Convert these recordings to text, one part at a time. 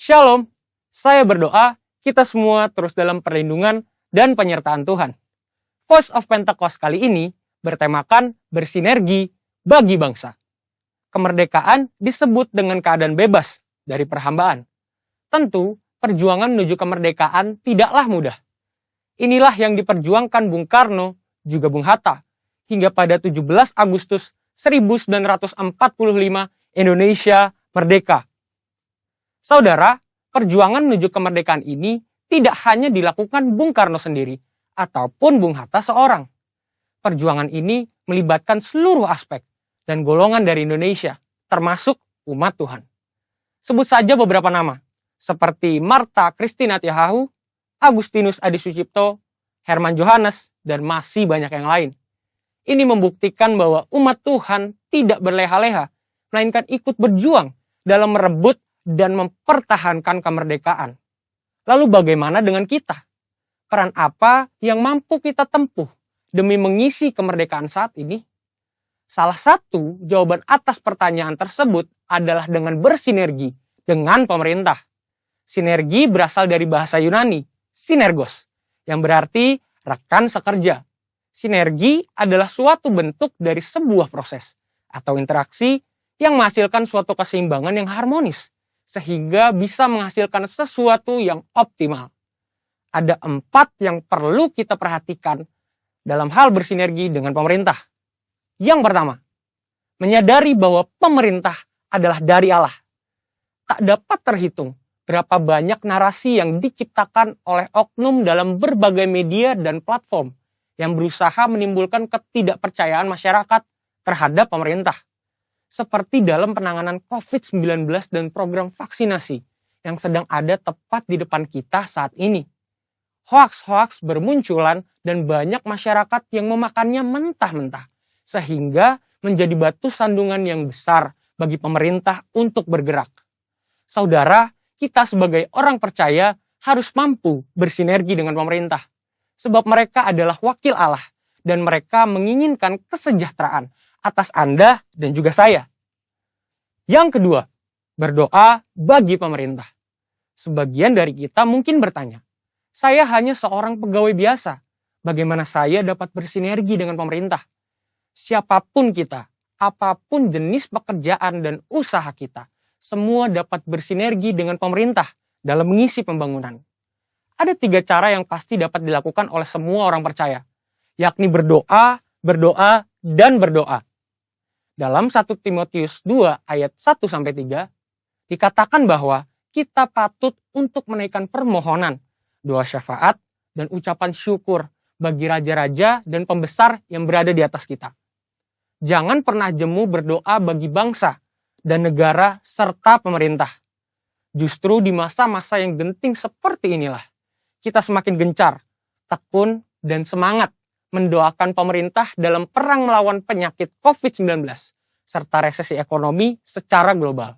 Shalom, saya berdoa kita semua terus dalam perlindungan dan penyertaan Tuhan. Voice of Pentecost kali ini bertemakan bersinergi bagi bangsa. Kemerdekaan disebut dengan keadaan bebas dari perhambaan. Tentu, perjuangan menuju kemerdekaan tidaklah mudah. Inilah yang diperjuangkan Bung Karno, juga Bung Hatta, hingga pada 17 Agustus 1945 Indonesia merdeka. Saudara, perjuangan menuju kemerdekaan ini tidak hanya dilakukan Bung Karno sendiri ataupun Bung Hatta seorang. Perjuangan ini melibatkan seluruh aspek dan golongan dari Indonesia, termasuk umat Tuhan. Sebut saja beberapa nama, seperti Martha Christina Tiahahu, Agustinus Adi Sucipto, Herman Johannes, dan masih banyak yang lain. Ini membuktikan bahwa umat Tuhan tidak berleha-leha, melainkan ikut berjuang dalam merebut dan mempertahankan kemerdekaan. Lalu bagaimana dengan kita? Peran apa yang mampu kita tempuh demi mengisi kemerdekaan saat ini? Salah satu jawaban atas pertanyaan tersebut adalah dengan bersinergi dengan pemerintah. Sinergi berasal dari bahasa Yunani, sinergos, yang berarti rekan sekerja. Sinergi adalah suatu bentuk dari sebuah proses atau interaksi yang menghasilkan suatu keseimbangan yang harmonis, sehingga bisa menghasilkan sesuatu yang optimal. Ada 4 yang perlu kita perhatikan dalam hal bersinergi dengan pemerintah. Yang pertama, menyadari bahwa pemerintah adalah dari Allah. Tak dapat terhitung berapa banyak narasi yang diciptakan oleh oknum dalam berbagai media dan platform yang berusaha menimbulkan ketidakpercayaan masyarakat terhadap pemerintah. Seperti dalam penanganan COVID-19 dan program vaksinasi yang sedang ada tepat di depan kita saat ini. Hoaks-hoaks bermunculan dan banyak masyarakat yang memakannya mentah-mentah, sehingga menjadi batu sandungan yang besar bagi pemerintah untuk bergerak. Saudara, kita sebagai orang percaya harus mampu bersinergi dengan pemerintah, sebab mereka adalah wakil Allah dan mereka menginginkan kesejahteraan atas Anda dan juga saya. Yang kedua, berdoa bagi pemerintah. Sebagian dari kita mungkin bertanya, saya hanya seorang pegawai biasa, bagaimana saya dapat bersinergi dengan pemerintah? Siapapun kita, apapun jenis pekerjaan dan usaha kita, semua dapat bersinergi dengan pemerintah dalam mengisi pembangunan. Ada 3 cara yang pasti dapat dilakukan oleh semua orang percaya, yakni berdoa, berdoa, dan berdoa. Dalam 1 Timotius 2 ayat 1-3, dikatakan bahwa kita patut untuk menaikkan permohonan, doa syafaat, dan ucapan syukur bagi raja-raja dan pembesar yang berada di atas kita. Jangan pernah jemu berdoa bagi bangsa dan negara serta pemerintah. Justru di masa-masa yang genting seperti inilah, kita semakin gencar, tekun, dan semangat mendoakan pemerintah dalam perang melawan penyakit COVID-19 serta resesi ekonomi secara global.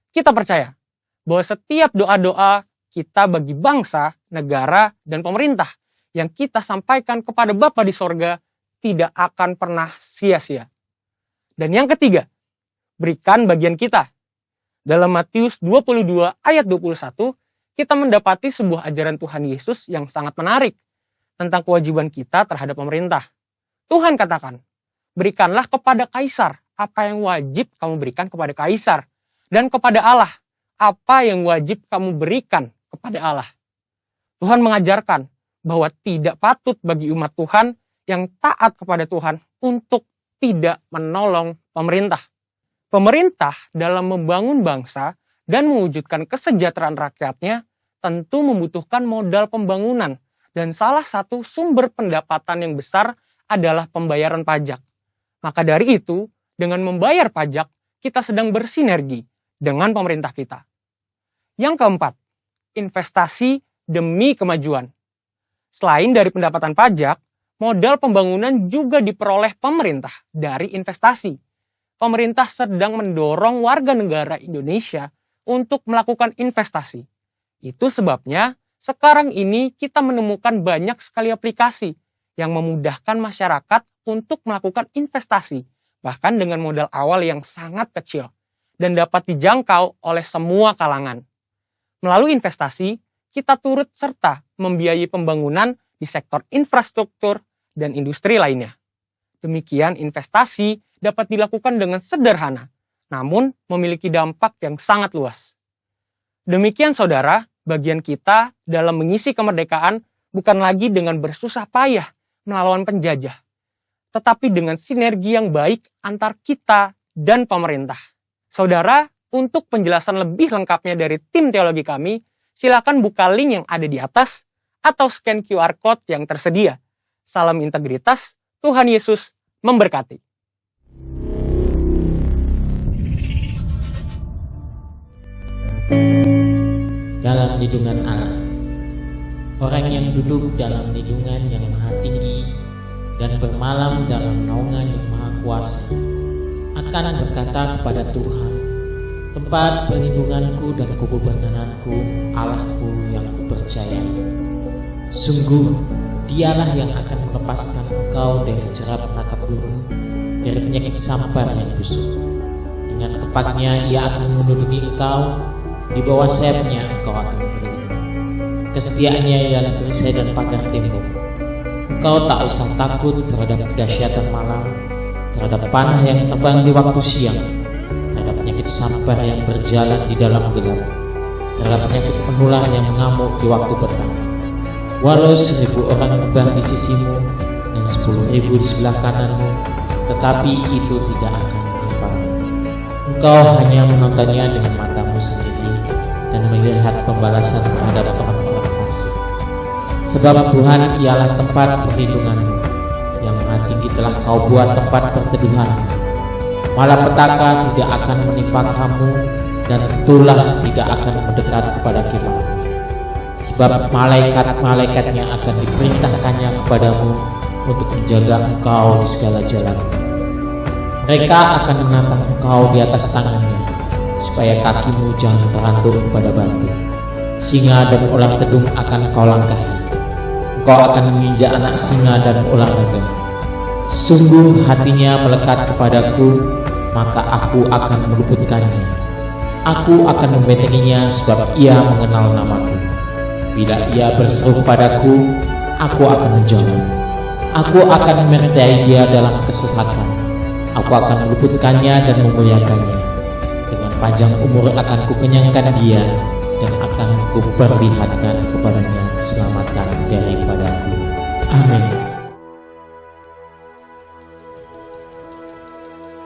Kita percaya bahwa setiap doa-doa kita bagi bangsa, negara, dan pemerintah yang kita sampaikan kepada Bapa di sorga tidak akan pernah sia-sia. Dan yang ketiga, berikan bagian kita. Dalam Matius 22 ayat 21, kita mendapati sebuah ajaran Tuhan Yesus yang sangat menarik tentang kewajiban kita terhadap pemerintah. Tuhan katakan, berikanlah kepada kaisar apa yang wajib kamu berikan kepada kaisar, dan kepada Allah apa yang wajib kamu berikan kepada Allah. Tuhan mengajarkan bahwa tidak patut bagi umat Tuhan yang taat kepada Tuhan untuk tidak menolong pemerintah. Pemerintah dalam membangun bangsa dan mewujudkan kesejahteraan rakyatnya tentu membutuhkan modal pembangunan, dan salah satu sumber pendapatan yang besar adalah pembayaran pajak. Maka dari itu, dengan membayar pajak, kita sedang bersinergi dengan pemerintah kita. Yang keempat, investasi demi kemajuan. Selain dari pendapatan pajak, modal pembangunan juga diperoleh pemerintah dari investasi. Pemerintah sedang mendorong warga negara Indonesia untuk melakukan investasi. Itu sebabnya sekarang ini kita menemukan banyak sekali aplikasi yang memudahkan masyarakat untuk melakukan investasi, bahkan dengan modal awal yang sangat kecil dan dapat dijangkau oleh semua kalangan. Melalui investasi, kita turut serta membiayai pembangunan di sektor infrastruktur dan industri lainnya. Demikian investasi dapat dilakukan dengan sederhana, namun memiliki dampak yang sangat luas. Demikian saudara, bagian kita dalam mengisi kemerdekaan bukan lagi dengan bersusah payah melawan penjajah, tetapi dengan sinergi yang baik antar kita dan pemerintah. Saudara, untuk penjelasan lebih lengkapnya dari tim teologi kami, silakan buka link yang ada di atas atau scan QR Code yang tersedia. Salam integritas, Tuhan Yesus memberkati. Dalam lindungan Allah, orang yang duduk dalam lindungan yang maha tinggi dan bermalam dalam naungan yang maha kuasa akan berkata kepada Tuhan, tempat perlindunganku dan kebenaranku, Allahku yang kupercayai. Sungguh, dialah yang akan melepaskan engkau dari jerat penangkap burung, dari penyakit sampar yang busuk. Dengan kepaknya ia akan melindungi engkau, di bawah sayapnya engkau akan berlindung. Kesetiaannya ialah perisai dan pagar tembok. Engkau tak usah takut terhadap kedahsyatan malam, terhadap panah yang terbang di waktu siang, terhadap penyakit sampar yang berjalan di dalam gelap, terhadap penyakit penular yang mengamuk di waktu petang. Walau 1000 orang terbang di sisimu dan 10.000 di sebelah kananmu, tetapi itu tidak akan menimpamu. Engkau hanya menontonnya dengan matamu sendiri dan melihat pembalasan terhadap orang-orang fasik. Sebab Tuhan ialah tempat perlindunganmu, yang maha tinggi telah kau buat tempat perteduhanmu. Malapetaka tidak akan menimpa kamu, dan tulah tidak akan mendekat kepada kemahmu. Sebab malaikat-malaikatnya akan diperintahkannya kepadamu untuk menjaga engkau di segala jalan. Mereka akan menatang engkau di atas tangannya, supaya kakimu jangan terandung pada batu. Singa dan ular tedung akan kau langkahi. Engkau akan menginjak anak singa dan ular naga. Sungguh hatinya melekat kepadaku, maka aku akan meluputkannya. Aku akan membentenginya sebab ia mengenal namaku. Bila ia berseru padaku, aku akan menjawab. Aku akan menyertai dia dalam kesesakan. Aku akan meluputkannya dan memuliakannya. Dengan panjang umur akan kukenyangkan dia, dan akan kuperlihatkan kepadanya keselamatan daripadaku. Amin.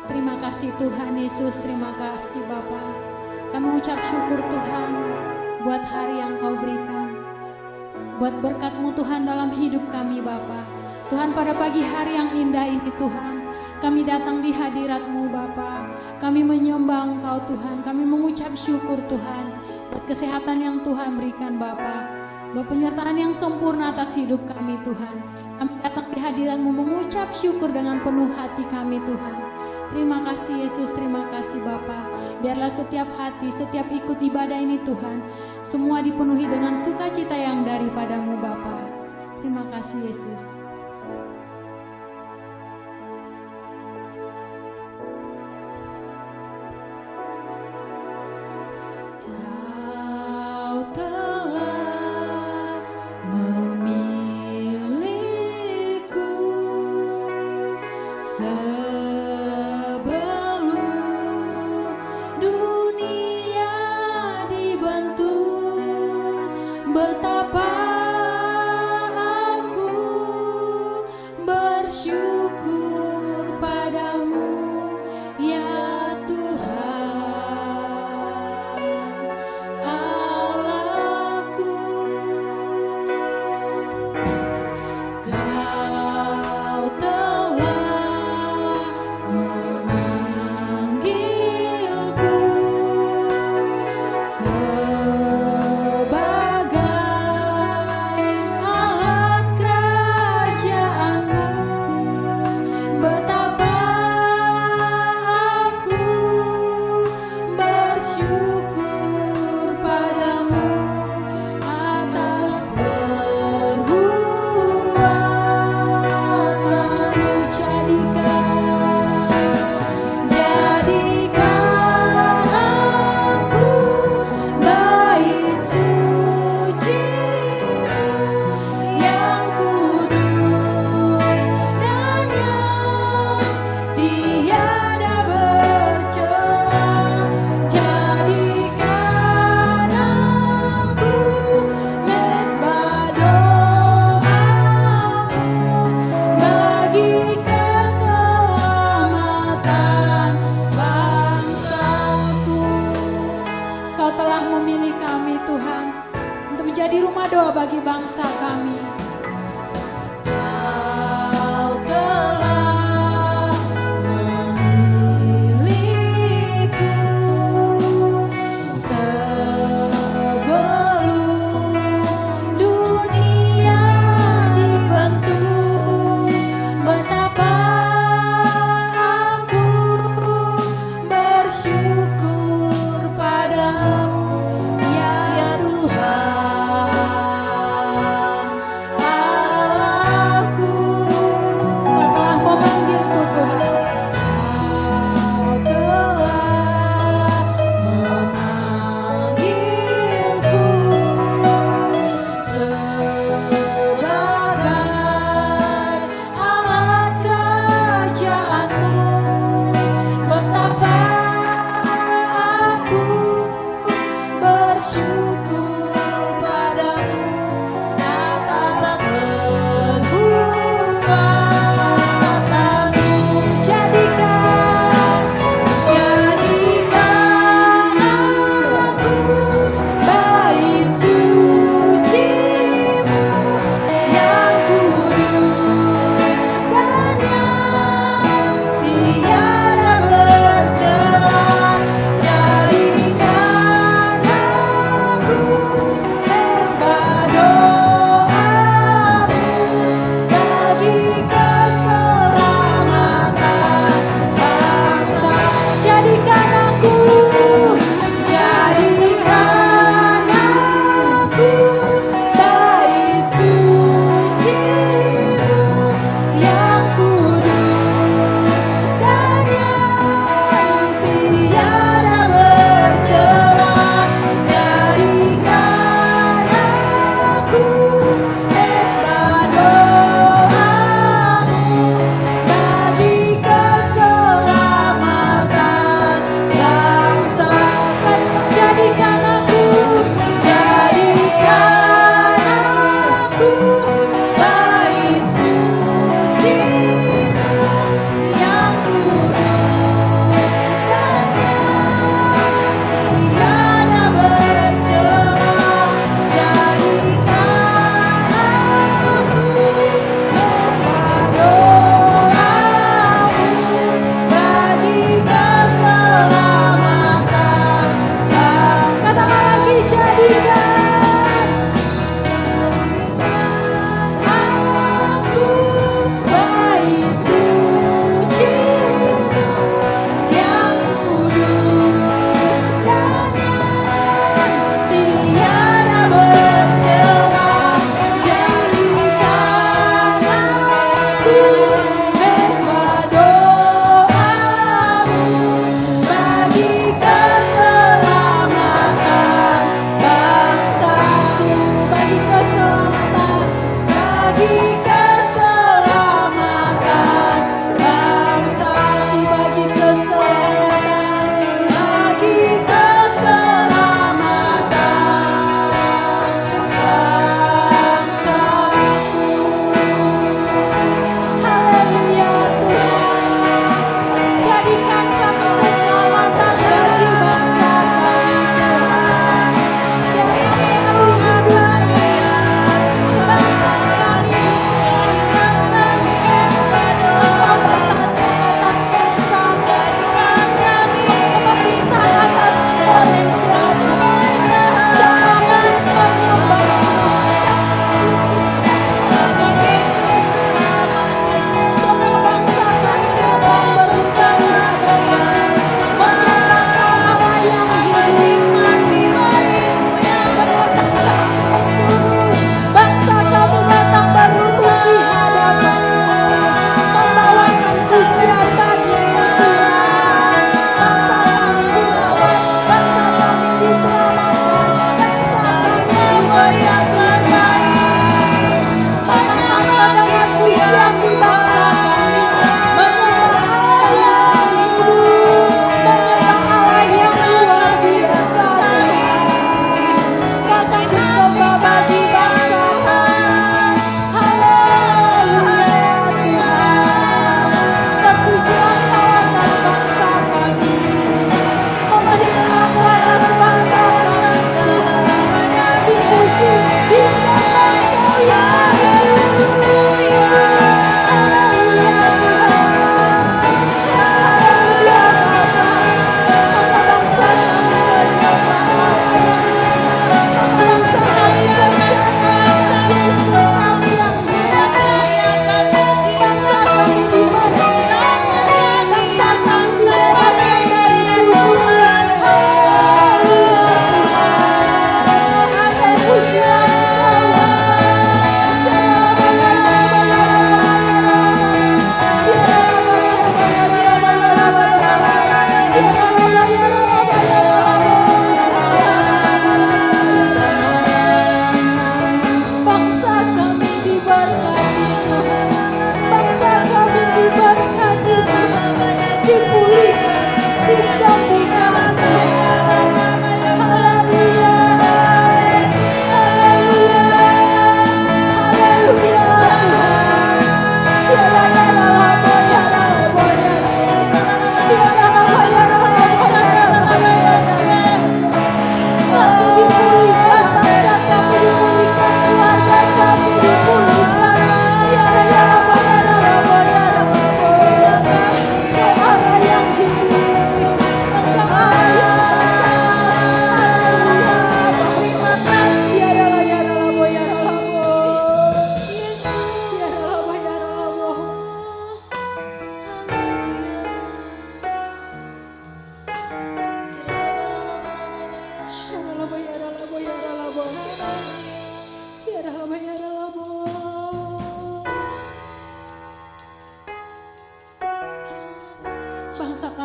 Terima kasih Tuhan Yesus, terima kasih Bapa. Kami ucap syukur Tuhan buat hari yang Kau berikan, buat berkat-Mu Tuhan dalam hidup kami Bapa. Tuhan, pada pagi hari yang indah ini Tuhan, kami datang di hadirat-Mu Bapa. Kami menyembah Engkau Tuhan, kami mengucap syukur Tuhan buat kesehatan yang Tuhan berikan Bapa, buat penyertaan yang sempurna atas hidup kami Tuhan. Kami datang di hadirat-Mu mengucap syukur dengan penuh hati kami Tuhan. Terima kasih Yesus, terima kasih Bapa. Biarlah setiap hati, setiap ikut ibadah ini Tuhan, semua dipenuhi dengan sukacita yang daripada-Mu Bapa. Terima kasih Yesus. Kau telah memilihku sebelum dunia dibentuk. Betapa aku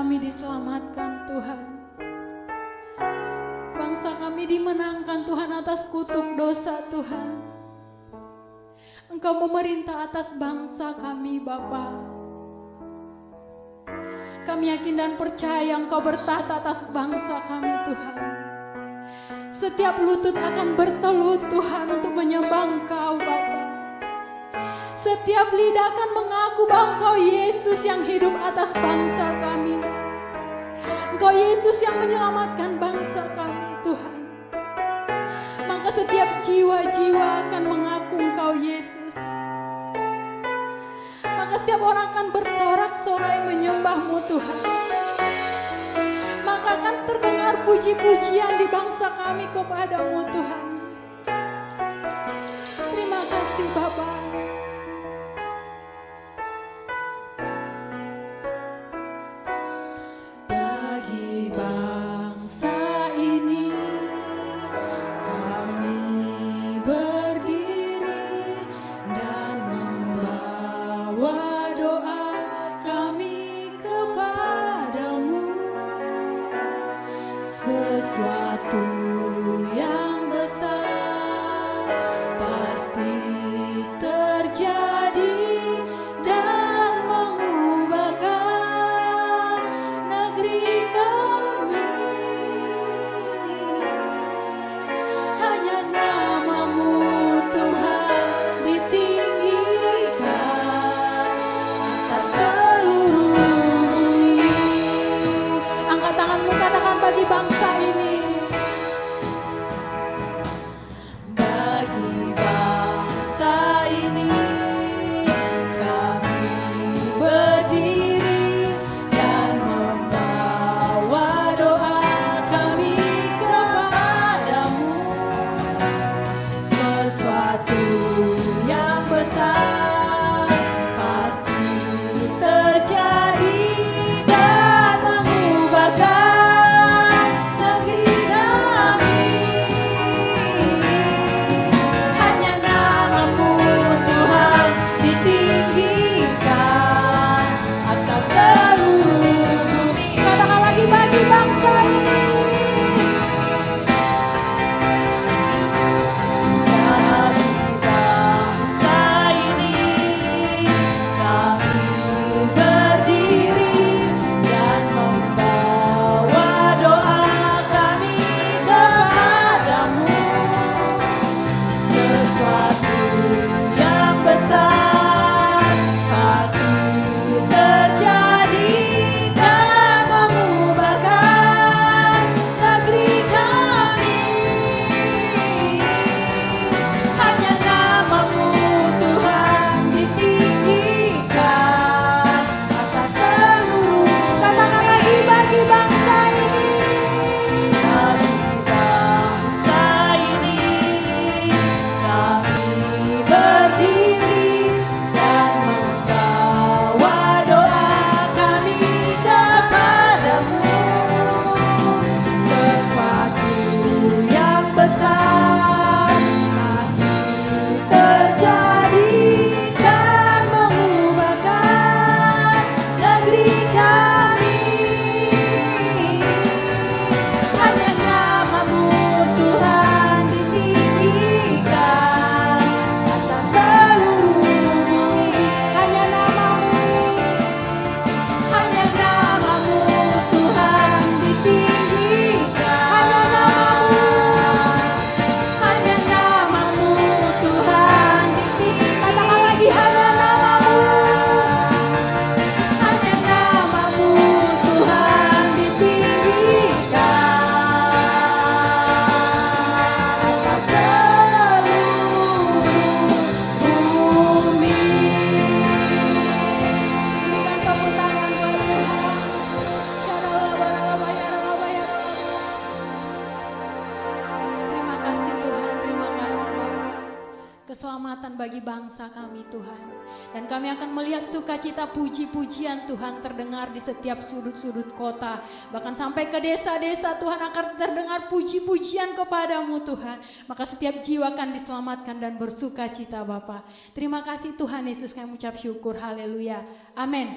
kami diselamatkan Tuhan. Bangsa kami dimenangkan Tuhan atas kutuk dosa Tuhan. Engkau memerintah atas bangsa kami Bapa. Kami yakin dan percaya Engkau bertahta atas bangsa kami Tuhan. Setiap lutut akan bertelut Tuhan untuk menyembah Engkau Bapa. Setiap lidah akan mengaku bahwa Engkau Yesus yang hidup atas bangsa kami. Engkau Yesus yang menyelamatkan bangsa kami Tuhan. Maka setiap jiwa-jiwa akan mengaku Engkau Yesus. Maka setiap orang akan bersorak-sorai menyembah-Mu Tuhan. Maka akan terdengar puji-pujian di bangsa kami kepada-Mu Tuhan. Terima kasih Bapa. Bagi bangsa ini kami berdiri dan membawa doa kami kepadamu. Sesuatu yang besar pasti terjadi dan mengubahkan negeri kami. Hanya nama-Mu Tuhan ditinggikan atas seluruh bumi. Angkat tanganmu, katakan bagi bangsa ini. Bagi bangsa ini kami berdiri dan membawa doa kami kepadamu. Sesuatu yang besar pasti terjadi dan mengubahkan negeri kami. Hanya nama-Mu Tuhan ditinggikan atas seluruh bumi. Katakan lagi bagi bangsa ini. Bagi bangsa ini kami berdiri dan membawa doa kami kepadamu. Sesuatu yang besar pasti terjadi dan mengubahkan negeri kami. Hanya nama-Mu Tuhan ditinggikan atas seluruh. Katakan lagi bagi bangsa ini. Bagi bangsa ini kami berdiri dan membawa doa kami kepadamu. Sesuatu yang besar pasti terjadi dan mengubahkan negeri kami. Hanya nama-Mu Tuhan ditinggikan atas seluruh bumi. Hanya nama-Mu Tuhan ditinggikan. Hanya nama-Mu Tuhan ditinggikan. Katakan lagi hanya nama-Mu. Hanya nama-Mu Tuhan ditinggikan atas seluruh bumi. Berikan tepuk tangan buat Tuhan. Terima kasih Tuhan, terima kasih Bapa. Keselamatan bagi bangsa kami Tuhan. Dan kami akan melihat sukacita puji-pujian Tuhan terdengar di setiap sudut-sudut kota. Bahkan sampai ke desa-desa Tuhan akan terdengar puji-pujian kepadamu Tuhan. Maka setiap jiwa akan diselamatkan dan bersukacita Bapa. Terima kasih Tuhan Yesus, kami ucap syukur. Haleluya. Amin.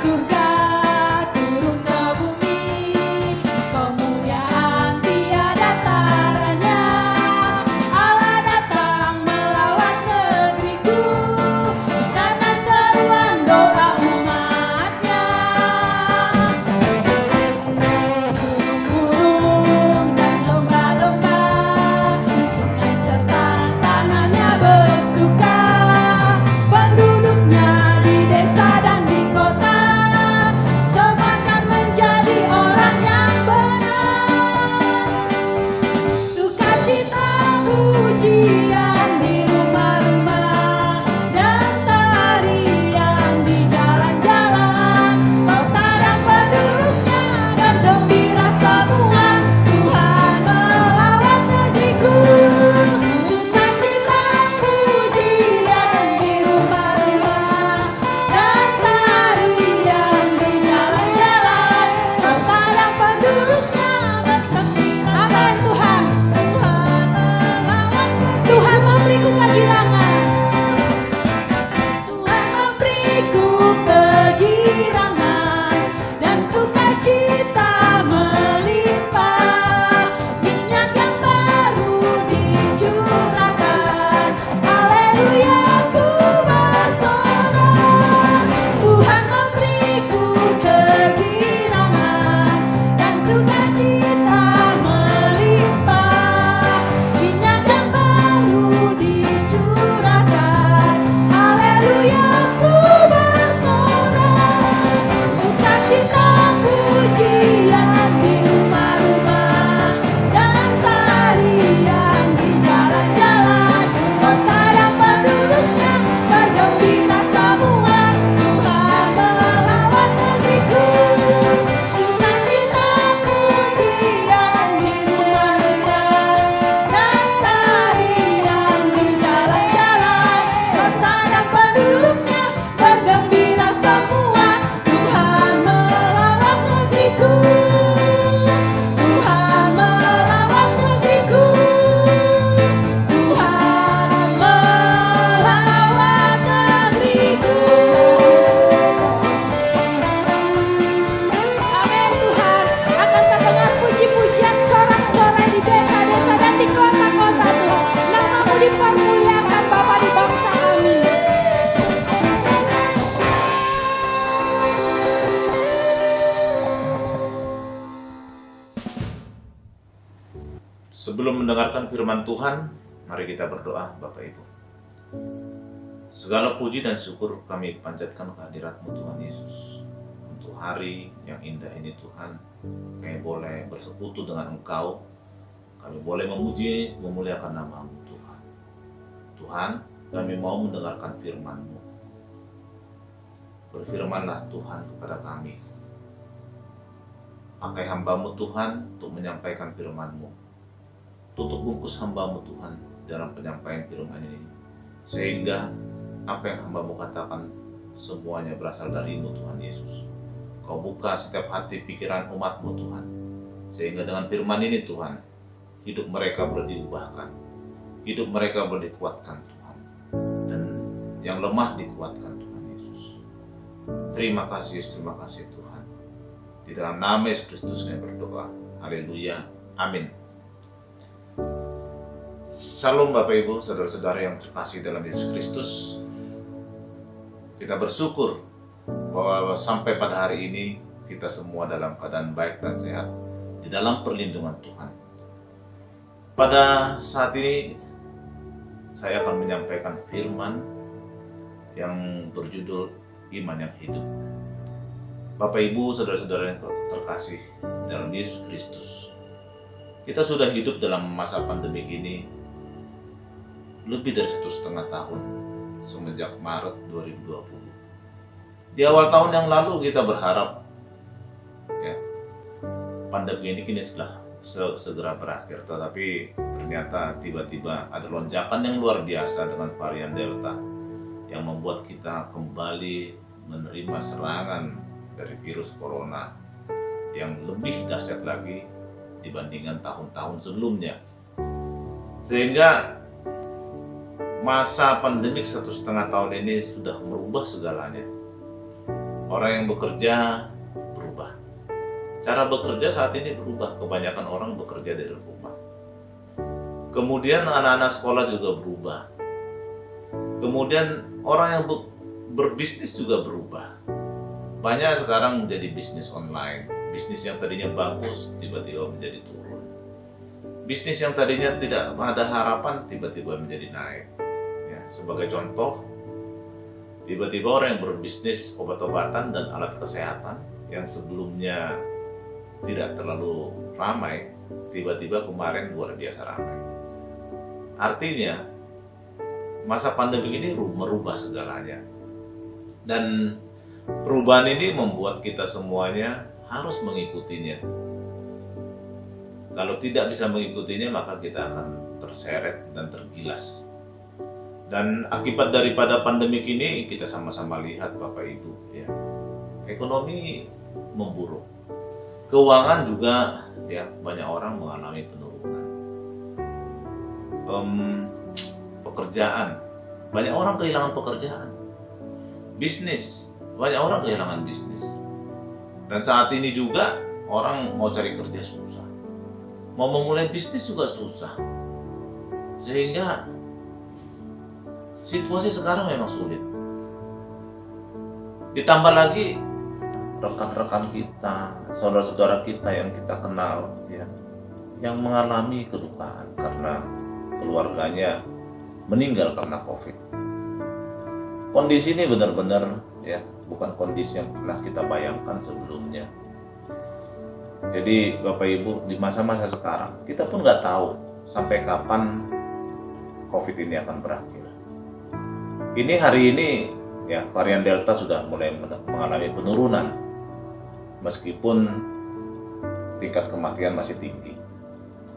surga turun ke bumi, kemuliaan tiada taranya. Allah datang melawat negeriku, karena seruan doa umatnya. Burung-burung dan lomba-lomba, sungai serta tanahnya bersuka. Penduduknya di desa dan di kota, semua akan menjadi orang yang benar. Sukacita pujian di rumah-rumah, dan tarian di jalan-jalan. Kota dan penduduknya bergembira semua, Tuhan melawat negeriku. Sukacita pujian di rumah-rumah, dan tarian di jalan-jalan. Kota dan penduduknya bergembira. Amin Tuhan. Tuhan memberiku kegirangan. Tuhan memberiku kegirangan dan sukacita melimpah. Minyak yang baru dicurahkan, haleluya ku bersorak. Tuhan memberiku kegirangan dan sukacita melimpah. Minyak yang baru dicurahkan, haleluya ku bersorak. Sukacita pujian di rumah-rumah, dan tarian di jalan-jalan. Kota dan penduduknya bergembira semua, Tuhan melawat negeriku. Sukacita pujian di rumah-rumah, dan tarian di jalan-jalan. Kota dan penduduknya bergembira semua, Tuhan melawat negeriku. Tuhan melawat negeriku. Tuhan melawat negeriku. Amin Tuhan. Akan terdengar puji-pujian sorak-sorai di desa-desa dan di kota-kota Tuhan. Nama-Mu dipermuliakan Bapa di bangsa kami. Sebelum mendengarkan firman Tuhan, mari kita berdoa, Bapak Ibu. Segala puji dan syukur kami panjatkan kehadirat-Mu Tuhan Yesus. Untuk hari yang indah ini Tuhan, kami boleh bersekutu dengan Engkau. Kami boleh memuji, memuliakan nama-Mu Tuhan. Tuhan, kami mau mendengarkan firman-Mu. Berfirmanlah Tuhan kepada kami. Pakai hamba-Mu Tuhan untuk menyampaikan firman-Mu. Tutup bungkus hamba-Mu Tuhan dalam penyampaian firman ini, sehingga apa yang hamba-Mu katakan semuanya berasal dari-Mu Tuhan Yesus. Kau buka setiap hati pikiran umat-Mu Tuhan, sehingga dengan firman ini Tuhan, hidup mereka boleh diubahkan, hidup mereka boleh dikuatkan Tuhan, dan yang lemah dikuatkan Tuhan Yesus. Terima kasih Tuhan. Di dalam nama Yesus Kristus kami berdoa. Haleluya. Amin. Salam Bapak Ibu, saudara-saudara yang terkasih dalam Yesus Kristus. Kita bersyukur bahwa sampai pada hari ini kita semua dalam keadaan baik dan sehat di dalam perlindungan Tuhan. Pada saat ini saya akan menyampaikan firman yang berjudul Iman yang Hidup. Bapak Ibu, saudara-saudara yang terkasih dalam Yesus Kristus, kita sudah hidup dalam masa pandemi ini lebih dari 1,5 tahun semenjak Maret 2020. Di awal tahun yang lalu kita berharap pandemi ini kini segera berakhir, tetapi ternyata tiba-tiba ada lonjakan yang luar biasa dengan varian Delta yang membuat kita kembali menerima serangan dari virus corona yang lebih dahsyat lagi dibandingkan tahun-tahun sebelumnya. Sehingga masa pandemik 1,5 tahun ini sudah merubah segalanya. Orang yang bekerja berubah. Cara bekerja saat ini berubah. Kebanyakan orang bekerja dari rumah. Kemudian anak-anak sekolah juga berubah. Kemudian orang yang berbisnis juga berubah. Banyak sekarang menjadi bisnis online. Bisnis yang tadinya bagus tiba-tiba menjadi turun. Bisnis yang tadinya tidak ada harapan tiba-tiba menjadi naik. Ya, sebagai contoh, tiba-tiba orang yang berbisnis obat-obatan dan alat kesehatan yang sebelumnya tidak terlalu ramai, tiba-tiba kemarin luar biasa ramai. Artinya, masa pandemi ini merubah segalanya. Dan perubahan ini membuat kita semuanya harus mengikutinya. Kalau tidak bisa mengikutinya, maka kita akan terseret dan tergilas. Dan akibat daripada pandemi ini, kita sama-sama lihat Bapak Ibu, ya, ekonomi memburuk. Keuangan juga, ya, banyak orang mengalami penurunan. Pekerjaan, banyak orang kehilangan pekerjaan. Bisnis, banyak orang kehilangan bisnis. Dan saat ini juga orang mau cari kerja susah, mau memulai bisnis juga susah. Sehingga situasi sekarang memang sulit. Ditambah lagi rekan-rekan kita, saudara-saudara kita yang kita kenal, ya, yang mengalami kedukaan karena keluarganya meninggal karena COVID. Kondisi ini benar-benar, ya, bukan kondisi yang pernah kita bayangkan sebelumnya. Jadi Bapak Ibu, di masa-masa sekarang kita pun nggak tahu sampai kapan COVID ini akan berakhir. Ini hari ini, ya, varian Delta sudah mulai mengalami penurunan, meskipun tingkat kematian masih tinggi.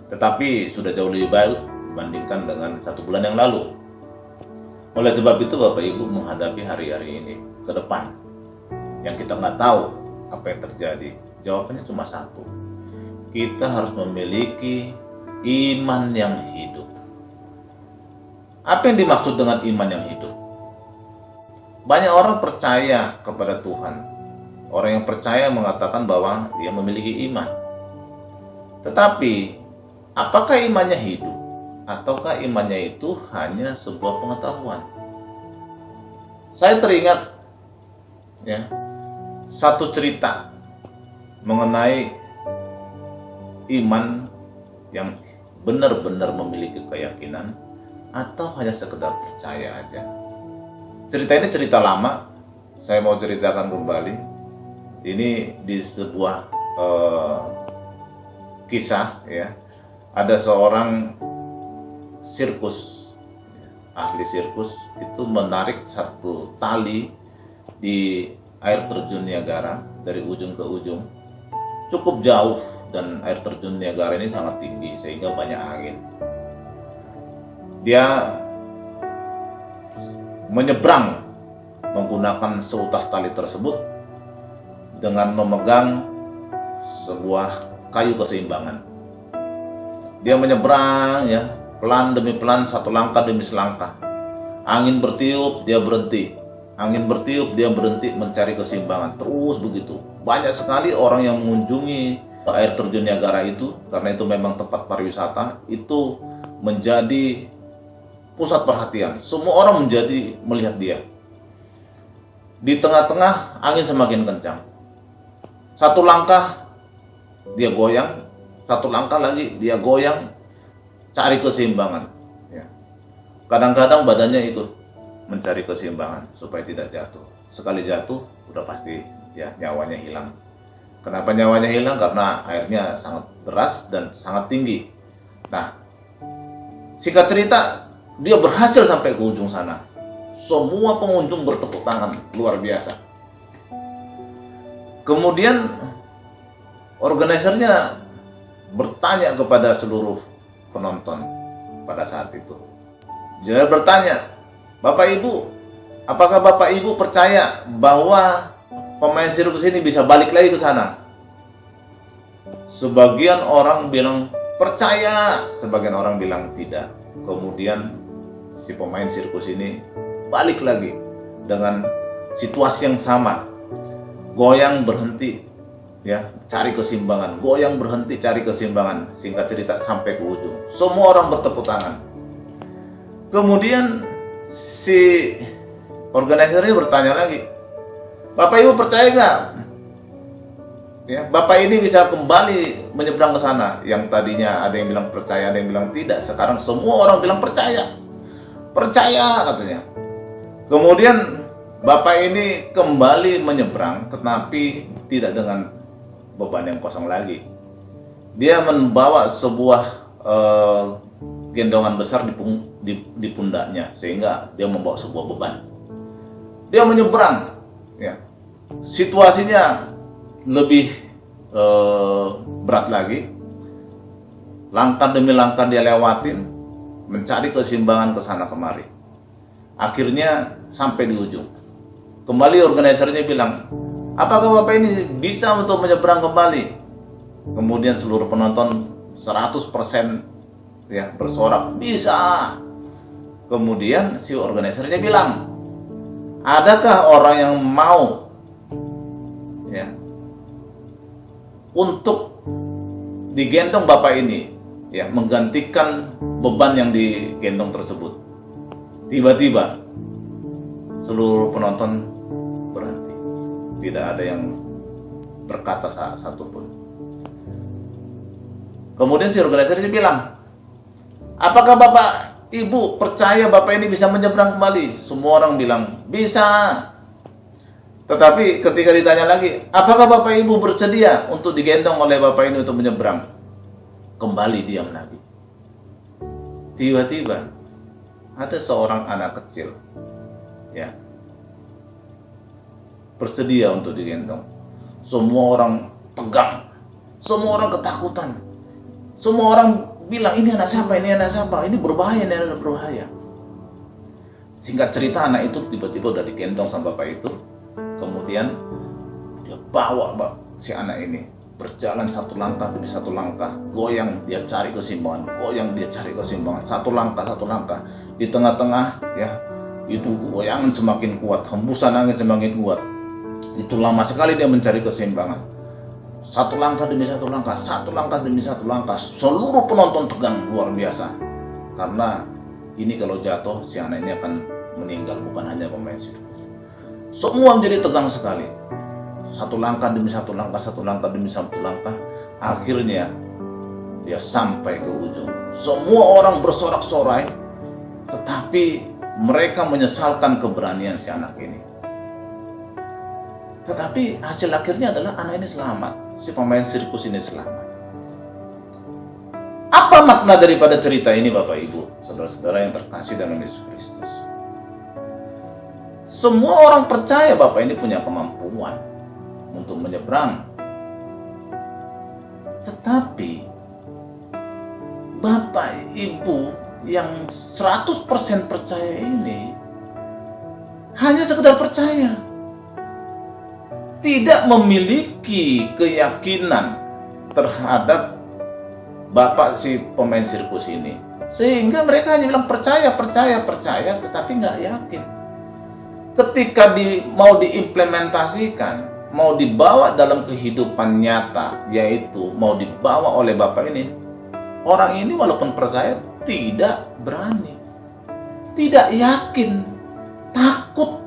Tetapi sudah jauh lebih baik dibandingkan dengan 1 bulan yang lalu. Oleh sebab itu Bapak Ibu menghadapi hari-hari ini ke depan yang kita nggak tahu apa yang terjadi, jawabannya cuma satu. Kita harus memiliki iman yang hidup. Apa yang dimaksud dengan iman yang hidup? Banyak orang percaya kepada Tuhan. Orang yang percaya mengatakan bahwa dia memiliki iman. Tetapi apakah imannya hidup? Ataukah imannya itu hanya sebuah pengetahuan? Saya teringat, ya, satu cerita mengenai iman yang benar-benar memiliki keyakinan atau hanya sekedar percaya aja. Cerita ini cerita lama, saya mau ceritakan kembali. Ini di sebuah kisah, ya, ada seorang sirkus, ahli sirkus itu menarik satu tali di air terjun Niagara dari ujung ke ujung, cukup jauh, dan air terjun Niagara ini sangat tinggi sehingga banyak angin. Dia menyeberang menggunakan seutas tali tersebut dengan memegang sebuah kayu keseimbangan. Dia menyeberang, ya, pelan demi pelan, satu langkah demi selangkah. Angin bertiup, dia berhenti. Angin bertiup, dia berhenti, mencari keseimbangan. Terus begitu. Banyak sekali orang yang mengunjungi air terjun Niagara itu, karena itu memang tempat pariwisata, itu menjadi pusat perhatian. Semua orang menjadi melihat dia. Di tengah-tengah angin semakin kencang. Satu langkah dia goyang, satu langkah lagi dia goyang, cari keseimbangan. Ya. Kadang-kadang badannya ikut mencari keseimbangan supaya tidak jatuh. Sekali jatuh, udah pasti, ya, nyawanya hilang. Kenapa nyawanya hilang? Karena airnya sangat deras dan sangat tinggi. Nah, singkat cerita, dia berhasil sampai ke ujung sana. Semua pengunjung bertepuk tangan, luar biasa. Kemudian organisernya bertanya kepada seluruh penonton pada saat itu. Dia bertanya, Bapak Ibu, apakah Bapak Ibu percaya bahwa pemain sirkus ini bisa balik lagi ke sana? Sebagian orang bilang percaya, sebagian orang bilang tidak. Kemudian si pemain sirkus ini balik lagi dengan situasi yang sama. goyang berhenti, ya, cari keseimbangan, goyang berhenti cari keseimbangan. Singkat cerita sampai ke ujung, semua orang bertepuk tangan. Kemudian si organisernya bertanya lagi, Bapak Ibu percaya nggak? Ya, Bapak ini bisa kembali menyeberang ke sana. Yang tadinya ada yang bilang percaya, ada yang bilang tidak. Sekarang semua orang bilang percaya. Percaya katanya. Kemudian Bapak ini kembali menyeberang, tetapi tidak dengan beban yang kosong lagi. Dia membawa sebuah gendongan besar di pundaknya, sehingga dia membawa sebuah beban. Dia menyeberang. Ya. Situasinya lebih berat lagi. Langkah demi langkah dia lewatin, mencari keseimbangan ke sana kemari. Akhirnya sampai di ujung. Kembali organisernya bilang, apakah Bapak ini bisa untuk menyeberang kembali? Kemudian seluruh penonton 100% ya bersorak, bisa. Kemudian si organisernya bilang, adakah orang yang mau ya untuk digendong Bapak ini, ya, menggantikan beban yang digendong tersebut? Tiba-tiba seluruh penonton berhenti, tidak ada yang berkata satupun. Kemudian si organisernya bilang, apakah Bapak Ibu percaya Bapak ini bisa menyeberang kembali? Semua orang bilang bisa. Tetapi ketika ditanya lagi, apakah Bapak Ibu bersedia untuk digendong oleh Bapak ini untuk menyeberang? Kembali diam lagi. Tiba-tiba ada seorang anak kecil, ya, bersedia untuk digendong. Semua orang tegang, semua orang ketakutan, semua orang bilang, ini anak siapa, ini anak siapa, ini berbahaya, ini anak berbahaya. Singkat cerita, anak itu tiba-tiba udah digendong sama bapak itu. Kemudian dia bawa si anak ini berjalan satu langkah demi satu langkah, goyang dia cari keseimbangan, goyang dia cari keseimbangan, satu langkah. Di tengah-tengah, ya, itu goyangan semakin kuat, hembusan angin semakin kuat. Itu lama sekali dia mencari keseimbangan. Satu langkah demi satu langkah, satu langkah demi satu langkah. Seluruh penonton tegang luar biasa. Karena ini kalau jatuh, si anak ini akan meninggal, bukan hanya pemain sirkus. Semua menjadi tegang sekali. Satu langkah demi satu langkah, satu langkah demi satu langkah. Akhirnya dia sampai ke ujung. Semua orang bersorak-sorai, tetapi mereka menyesalkan keberanian si anak ini. Tetapi hasil akhirnya adalah anak ini selamat. Si pemain sirkus ini selamat. Apa makna daripada cerita ini, Bapak Ibu, saudara-saudara yang terkasih dalam Yesus Kristus? Semua orang percaya Bapak ini punya kemampuan untuk menyeberang. Tetapi Bapak Ibu yang 100% percaya ini hanya sekedar percaya, tidak memiliki keyakinan terhadap bapak si pemain sirkus ini, sehingga mereka hanya bilang percaya, tetapi nggak yakin. Ketika mau diimplementasikan, mau dibawa dalam kehidupan nyata, yaitu mau dibawa oleh bapak ini, orang ini walaupun percaya tidak berani, tidak yakin, takut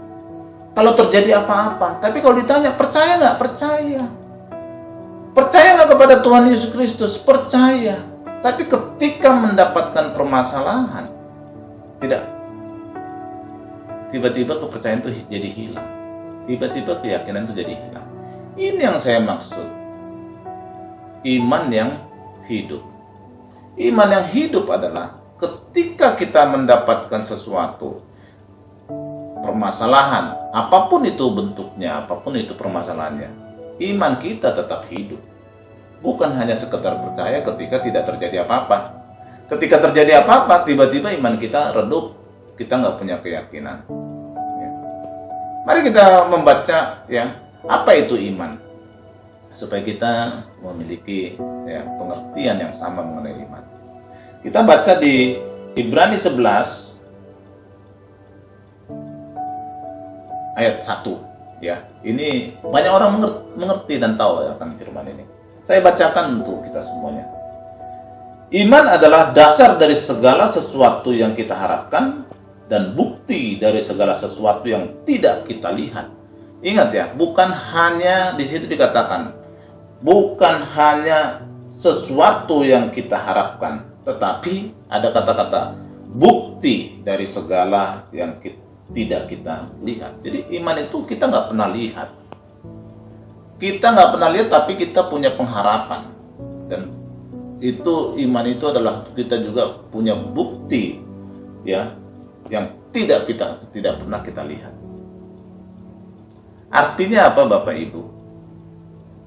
kalau terjadi apa-apa. Tapi kalau ditanya, percaya nggak? Percaya. Percaya nggak kepada Tuhan Yesus Kristus? Percaya. Tapi ketika mendapatkan permasalahan, tidak. Tiba-tiba kepercayaan itu jadi hilang. Tiba-tiba keyakinan itu jadi hilang. Ini yang saya maksud. Iman yang hidup. Iman yang hidup adalah ketika kita mendapatkan sesuatu, permasalahan, apapun itu bentuknya, apapun itu permasalahannya, iman kita tetap hidup. Bukan hanya sekedar percaya ketika tidak terjadi apa-apa. Ketika terjadi apa-apa, tiba-tiba iman kita redup, kita nggak punya keyakinan. Ya. Mari kita membaca, ya, apa itu iman, supaya kita memiliki, ya, pengertian yang sama mengenai iman. Kita baca di Ibrani 11 ayat 1. Ya, ini banyak orang mengerti dan tahu akan firman ini. Saya bacakan untuk kita semuanya. Iman adalah dasar dari segala sesuatu yang kita harapkan dan bukti dari segala sesuatu yang tidak kita lihat. Ingat ya, bukan hanya di situ dikatakan, bukan hanya sesuatu yang kita harapkan, tetapi ada kata-kata bukti dari segala yang tidak kita lihat. Jadi iman itu kita nggak pernah lihat. Kita nggak pernah lihat, tapi kita punya pengharapan. Dan itu iman itu adalah kita juga punya bukti, ya, yang tidak pernah kita lihat. Artinya apa, Bapak Ibu?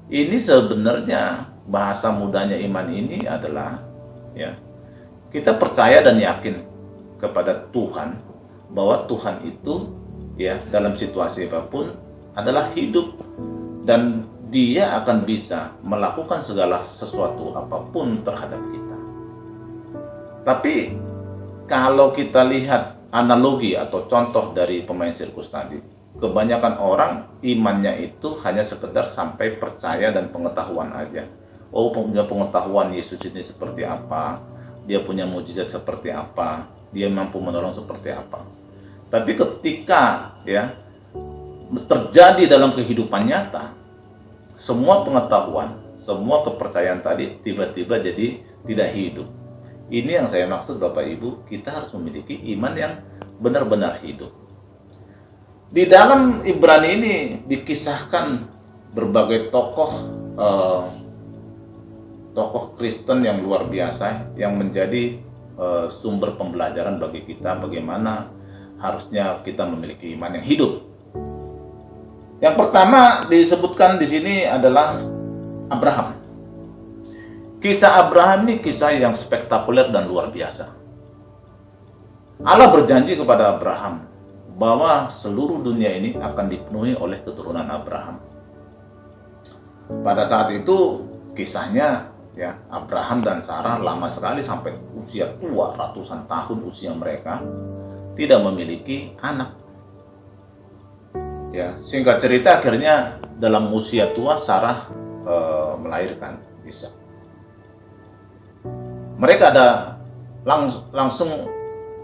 Ini sebenarnya bahasa mudanya iman ini adalah, ya, kita percaya dan yakin kepada Tuhan, bahwa Tuhan itu, ya, dalam situasi apapun adalah hidup dan Dia akan bisa melakukan segala sesuatu apapun terhadap kita. Tapi kalau kita lihat analogi atau contoh dari pemain sirkus tadi, kebanyakan orang imannya itu hanya sekedar sampai percaya dan pengetahuan aja. Oh, punya pengetahuan Yesus ini seperti apa, Dia punya mujizat seperti apa, Dia mampu menolong seperti apa. Tapi ketika, ya, terjadi dalam kehidupan nyata, semua pengetahuan, semua kepercayaan tadi tiba-tiba jadi tidak hidup. Ini yang saya maksud, Bapak Ibu, kita harus memiliki iman yang benar-benar hidup. Di dalam Ibrani ini dikisahkan berbagai tokoh Kristen yang luar biasa yang menjadi sumber pembelajaran bagi kita bagaimana harusnya kita memiliki iman yang hidup. Yang pertama disebutkan di sini adalah Abraham. Kisah Abraham ini kisah yang spektakuler dan luar biasa. Allah berjanji kepada Abraham bahwa seluruh dunia ini akan dipenuhi oleh keturunan Abraham. Pada saat itu kisahnya, ya, Abraham dan Sarah lama sekali sampai usia tua, ratusan tahun usia mereka, tidak memiliki anak. Ya, singkat cerita akhirnya dalam usia tua Sarah melahirkan Ishak. Mereka ada langsung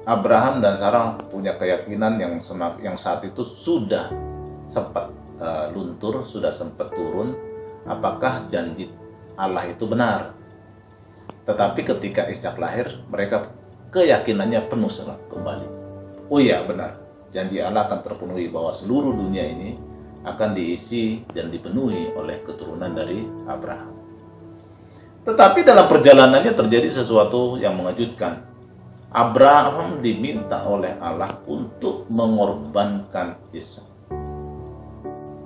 Abraham dan Sarah punya keyakinan yang saat itu sudah sempat luntur, sudah sempat turun, apakah janji Allah itu benar. Tetapi ketika Ishak lahir, mereka keyakinannya penuh kembali. Oh iya, benar, janji Allah akan terpenuhi bahwa seluruh dunia ini akan diisi dan dipenuhi oleh keturunan dari Abraham. Tetapi dalam perjalanannya terjadi sesuatu yang mengejutkan. Abraham diminta oleh Allah untuk mengorbankan Ishak.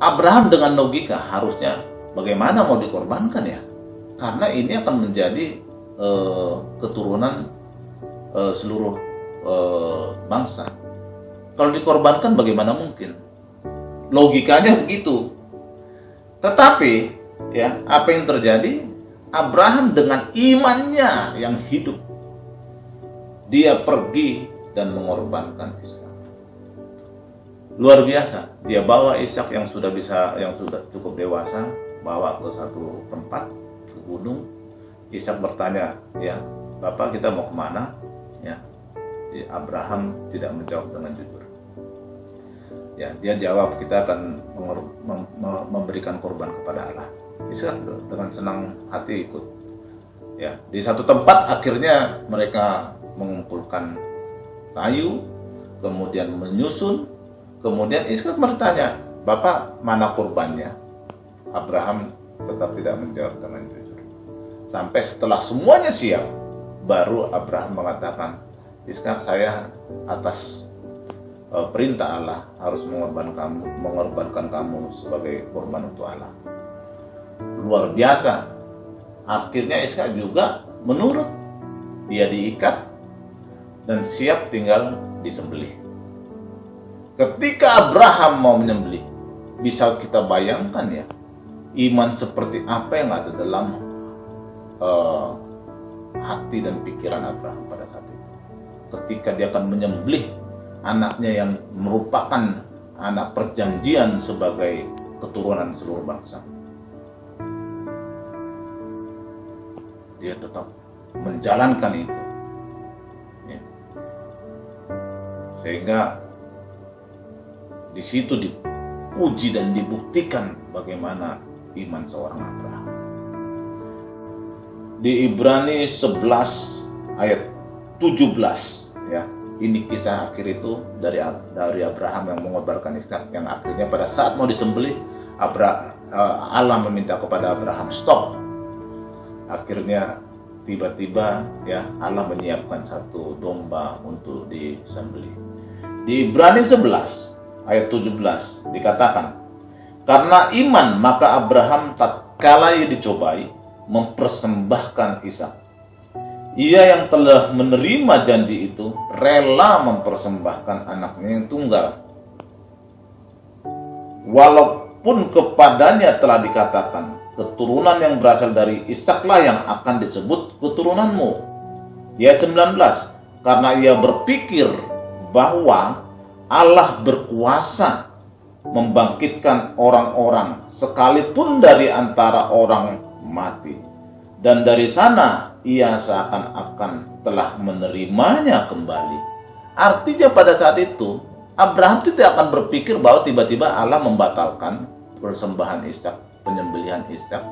Abraham dengan logika harusnya bagaimana mau dikorbankan ya? Karena ini akan menjadi keturunan seluruh bangsa. Kalau dikorbankan bagaimana mungkin? Logikanya begitu. Tetapi, ya, apa yang terjadi? Abraham dengan imannya yang hidup, dia pergi dan mengorbankan Ishak. Luar biasa. Dia bawa Ishak yang sudah cukup dewasa, bawa ke satu tempat, ke gunung. Ishak bertanya, ya, Bapak, kita mau kemana? Ya, Abraham tidak menjawab dengan jujur. Ya, dia jawab, kita akan memberikan korban kepada Allah. Ishak dengan senang hati ikut. Ya, di satu tempat akhirnya mereka mengumpulkan kayu, kemudian menyusun, kemudian Ishak bertanya, Bapak, mana korbannya? Abraham tetap tidak menjawab dengan jujur. Sampai setelah semuanya siap, baru Abraham mengatakan, Ishak, saya atas perintah Allah harus mengorbankan kamu sebagai korban untuk Allah. Luar biasa. Akhirnya Ishak juga menurut. Dia diikat dan siap tinggal disembelih. Ketika Abraham mau menyembelih, bisa kita bayangkan ya, iman seperti apa yang ada dalam hati dan pikiran Abraham pada saat itu. Ketika dia akan menyembelih anaknya yang merupakan anak perjanjian sebagai keturunan seluruh bangsa. Dia tetap menjalankan itu. Ya. Sehingga di situ diuji dan dibuktikan bagaimana iman seorang Abraham. Di Ibrani 11 ayat 17, ya. Ini kisah akhir itu dari Abraham yang mengorbankan Ishak, yang akhirnya pada saat mau disembelih Allah meminta kepada Abraham stop. Akhirnya tiba-tiba ya Allah menyiapkan satu domba untuk disembelih. Di Ibrani 11 ayat 17 dikatakan, karena iman maka Abraham tatkala ia dicobai mempersembahkan Ishak. Ia yang telah menerima janji itu rela mempersembahkan anaknya yang tunggal. Walaupun kepadanya telah dikatakan, keturunan yang berasal dari Ishaklah yang akan disebut keturunanmu. Ayat 19, karena ia berpikir bahwa Allah berkuasa membangkitkan orang-orang sekalipun dari antara orang mati. Dan dari sana ia seakan-akan telah menerimanya kembali. Artinya pada saat itu Abraham tidak akan berpikir bahwa tiba-tiba Allah membatalkan persembahan Ishak, penyembelihan Ishak.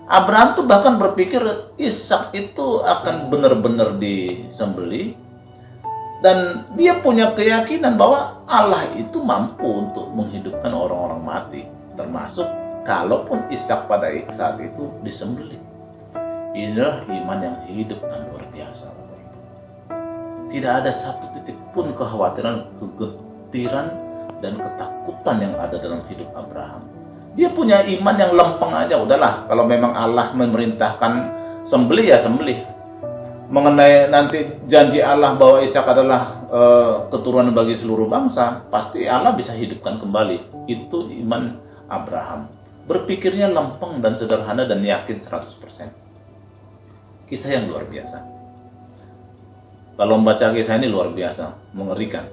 Abraham tuh bahkan berpikir Ishak itu akan benar-benar disembelih, dan dia punya keyakinan bahwa Allah itu mampu untuk menghidupkan orang-orang mati, termasuk kalaupun Ishak pada saat itu disembelih. Inilah iman yang hidup dan luar biasa, Bapak Ibu. Tidak ada satu titik pun kekhawatiran, kegetiran, dan ketakutan yang ada dalam hidup Abraham. Dia punya iman yang lempeng aja. Udahlah, kalau memang Allah memerintahkan sembelih ya sembelih. Mengenai nanti janji Allah bahwa Ishak adalah keturunan bagi seluruh bangsa, pasti Allah bisa hidupkan kembali. Itu iman Abraham. Berpikirnya lempeng dan sederhana dan yakin 100%. Kisah yang luar biasa. Kalau membaca kisah ini luar biasa, mengerikan.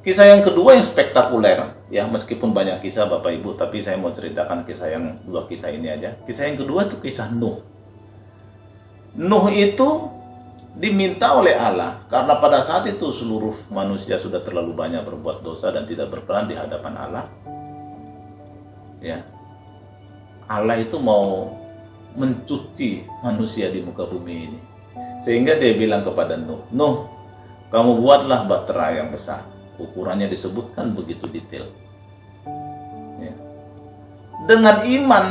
Kisah yang kedua yang spektakuler, ya meskipun banyak kisah Bapak Ibu, tapi saya mau ceritakan dua kisah ini aja. Kisah yang kedua itu kisah Nuh. Nuh itu diminta oleh Allah karena pada saat itu seluruh manusia sudah terlalu banyak berbuat dosa dan tidak berkenan di hadapan Allah. Ya, Allah itu mau mencuci manusia di muka bumi ini, sehingga dia bilang kepada Nuh, Nuh, kamu buatlah bahtera yang besar. Ukurannya disebutkan begitu detail. Ya. Dengan iman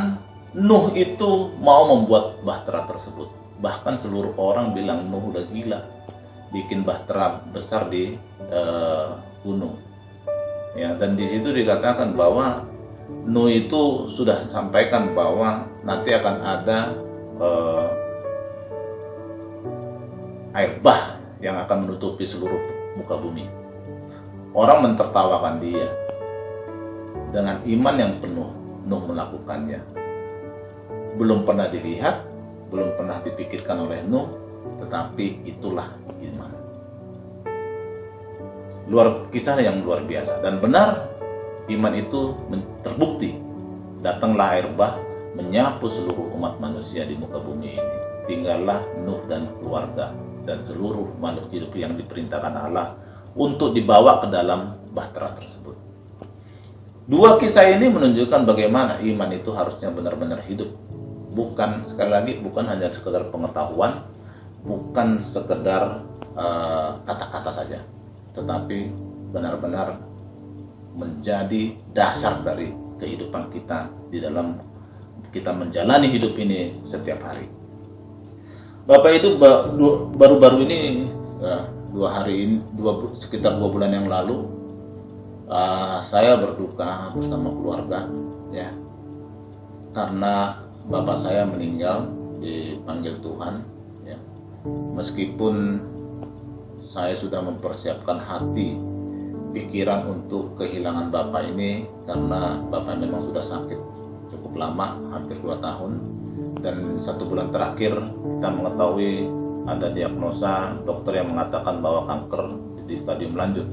Nuh itu mau membuat bahtera tersebut. Bahkan seluruh orang bilang Nuh udah gila bikin bahtera besar di gunung. Ya, dan di situ dikatakan bahwa Nuh itu sudah sampaikan bahwa nanti akan ada air bah yang akan menutupi seluruh muka bumi. Orang mentertawakan dia. Dengan iman yang penuh, Nuh melakukannya. Belum pernah dilihat, belum pernah dipikirkan oleh Nuh, tetapi itulah iman. Kisah yang luar biasa dan benar. Iman itu terbukti. Datanglah air bah menyapu seluruh umat manusia di muka bumi ini. Tinggallah Nuh dan keluarga dan seluruh makhluk hidup yang diperintahkan Allah untuk dibawa ke dalam bahtera tersebut. Dua kisah ini menunjukkan bagaimana iman itu harusnya benar-benar hidup. Bukan, sekali lagi, bukan hanya sekedar pengetahuan, bukan sekedar kata-kata saja, tetapi benar-benar menjadi dasar dari kehidupan kita di dalam kita menjalani hidup ini setiap hari. Bapak itu baru-baru ini sekitar 2 bulan yang lalu saya berduka bersama keluarga, ya, karena bapak saya meninggal dipanggil Tuhan, ya. Meskipun saya sudah mempersiapkan hati, pikiran untuk kehilangan bapak ini karena bapak memang sudah sakit cukup lama, hampir 2 tahun, dan 1 bulan terakhir kita mengetahui ada diagnosa dokter yang mengatakan bahwa kanker di stadium lanjut.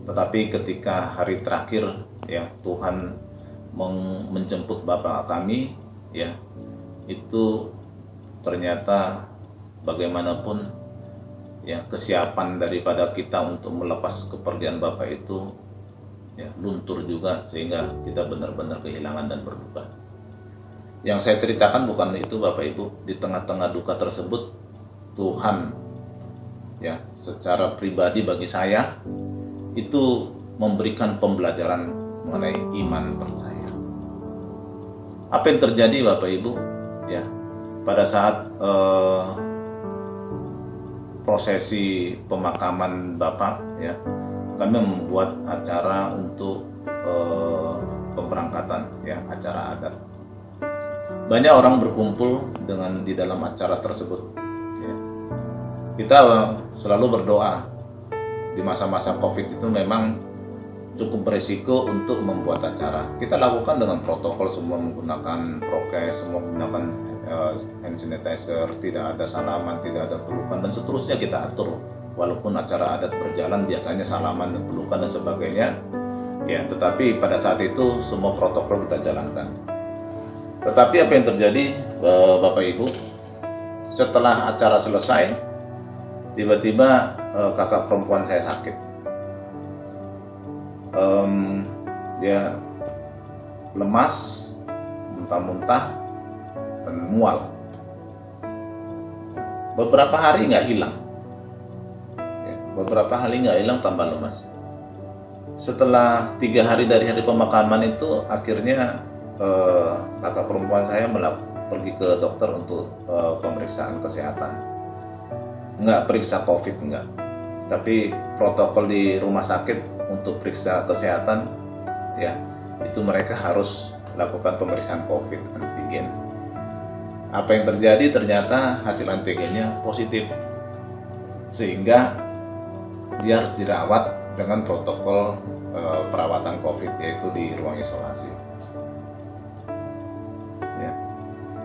Tetapi ketika hari terakhir ya Tuhan menjemput Bapak kami ya, itu ternyata bagaimanapun ya kesiapan daripada kita untuk melepas kepergian Bapak itu ya luntur juga, sehingga kita benar-benar kehilangan dan berduka. Yang saya ceritakan bukan itu Bapak Ibu, di tengah-tengah duka tersebut Tuhan ya secara pribadi bagi saya itu memberikan pembelajaran mengenai iman percaya. Apa yang terjadi Bapak Ibu ya pada saat prosesi pemakaman Bapak ya, kami membuat acara untuk pemberangkatan ya, acara adat. Banyak orang berkumpul di dalam acara tersebut ya. Kita selalu berdoa. Di masa-masa Covid itu memang cukup berisiko untuk membuat acara. Kita lakukan dengan protokol, semua menggunakan prokes, semua menggunakan hand sanitizer, tidak ada salaman, tidak ada pelukan, dan seterusnya kita atur. Walaupun acara adat berjalan biasanya salaman dan pelukan dan sebagainya ya, tetapi pada saat itu semua protokol kita jalankan. Tetapi apa yang terjadi Bapak Ibu, setelah acara selesai tiba-tiba kakak perempuan saya sakit. Dia lemas, muntah-muntah, dan mual. Beberapa hari nggak hilang. Beberapa hari nggak hilang, tambah lemas. Setelah 3 hari dari hari pemakaman itu, akhirnya kakak perempuan saya pergi ke dokter untuk pemeriksaan kesehatan. Nggak periksa COVID, nggak. Tapi protokol di rumah sakit untuk periksa kesehatan, ya itu mereka harus lakukan pemeriksaan COVID, antigen. Apa yang terjadi, ternyata hasil antigennya positif, sehingga dia harus dirawat dengan protokol perawatan COVID, yaitu di ruang isolasi. Ya.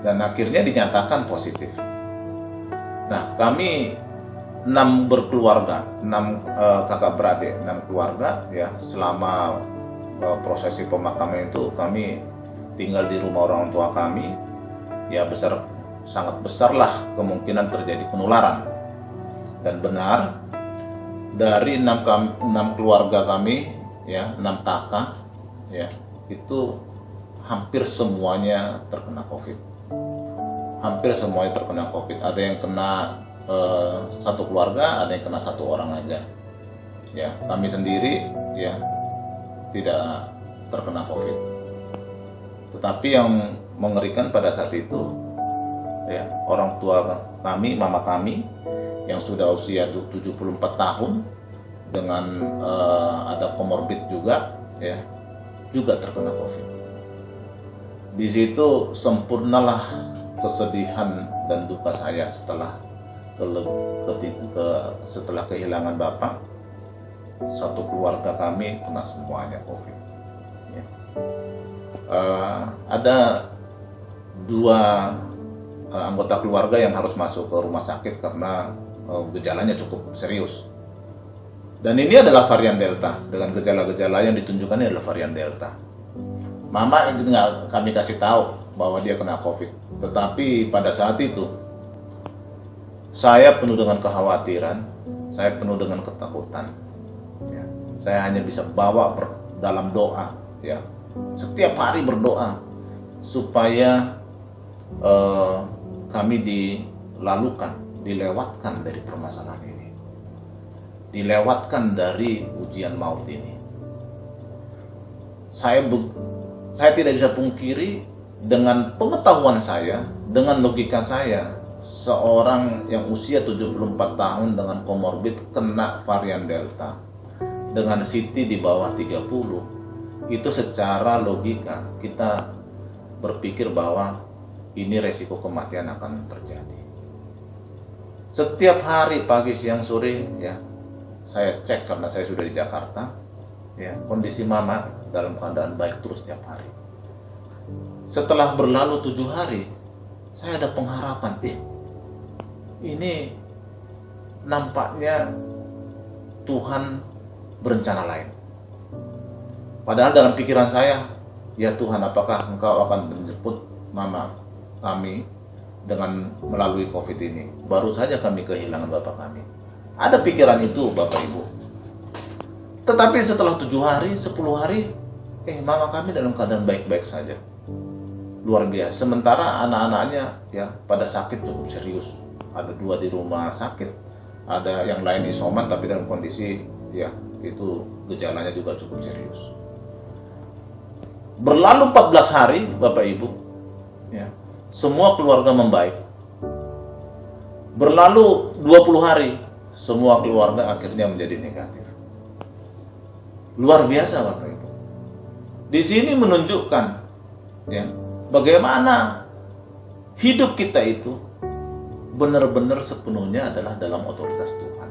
Dan akhirnya dinyatakan positif. Nah, kami 6 berkeluarga, 6 kakak beradik, 6 keluarga ya, selama prosesi pemakaman itu kami tinggal di rumah orang tua kami. Ya sangat besarlah kemungkinan terjadi penularan. Dan benar, dari 6 keluarga kami ya, 6 kakak ya, itu hampir semuanya terkena COVID. Hampir semuanya terkena COVID. Ada yang kena 1 keluarga, ada yang kena 1 orang aja. Ya, kami sendiri ya tidak terkena COVID. Tetapi yang mengerikan pada saat itu ya, orang tua kami, mama kami yang sudah usia 74 tahun dengan ada komorbid juga ya, juga terkena COVID. Di situ sempurnalah kesedihan dan duka saya setelah setelah kehilangan Bapak. 1 keluarga kami kena semuanya COVID ya. Ada 2 anggota keluarga yang harus masuk ke rumah sakit karena gejalanya cukup serius. Dan ini adalah varian Delta, dengan gejala-gejala yang ditunjukkan adalah varian Delta. Mama nggak kami kasih tahu bahwa dia kena COVID, tetapi pada saat itu saya penuh dengan kekhawatiran, saya penuh dengan ketakutan. Ya. Saya hanya bisa bawa dalam doa, ya, setiap hari berdoa supaya kami dilewatkan dari permasalahan ini, dilewatkan dari ujian maut ini. Saya tidak bisa pungkiri, dengan pengetahuan saya, dengan logika saya, seorang yang usia 74 tahun dengan komorbid kena varian Delta dengan CT di bawah 30, itu secara logika kita berpikir bahwa ini resiko kematian akan terjadi. Setiap hari pagi, siang, sore ya, saya cek karena saya sudah di Jakarta ya, kondisi mama dalam keadaan baik terus setiap hari. Setelah berlalu 7 hari, saya ada pengharapan, ini nampaknya Tuhan berencana lain. Padahal dalam pikiran saya, ya Tuhan, apakah Engkau akan menjemput mama kami dengan melalui COVID ini? Baru saja kami kehilangan bapak kami. Ada pikiran itu, Bapak Ibu. Tetapi setelah 7 hari, 10 hari, mama kami dalam keadaan baik-baik saja. Luar biasa. Sementara anak-anaknya ya pada sakit cukup serius. Ada 2 di rumah sakit. Ada yang lain isoman tapi dalam kondisi ya itu gejalanya juga cukup serius. Berlalu 14 hari, Bapak Ibu, ya, semua keluarga membaik. Berlalu 20 hari, semua keluarga akhirnya menjadi negatif. Luar biasa, Bapak Ibu. Di sini menunjukkan ya, bagaimana hidup kita itu benar-benar sepenuhnya adalah dalam otoritas Tuhan.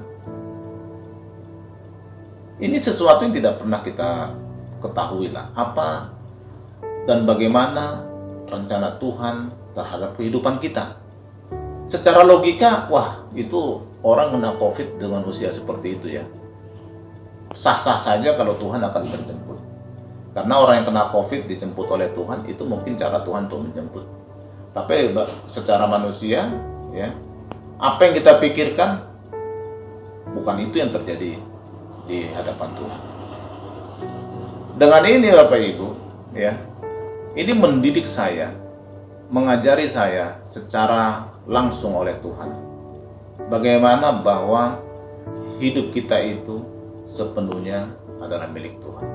Ini sesuatu yang tidak pernah kita ketahui lah, apa dan bagaimana rencana Tuhan terhadap kehidupan kita. Secara logika, wah, itu orang kena COVID dengan usia seperti itu ya, sah-sah saja kalau Tuhan akan menjemput. Karena orang yang kena COVID dijemput oleh Tuhan, itu mungkin cara Tuhan untuk menjemput. Tapi secara manusia, ya, apa yang kita pikirkan bukan itu yang terjadi di hadapan Tuhan. Dengan ini, Bapak Ibu, ya, ini mendidik saya, mengajari saya secara langsung oleh Tuhan, bagaimana bahwa hidup kita itu sepenuhnya adalah milik Tuhan.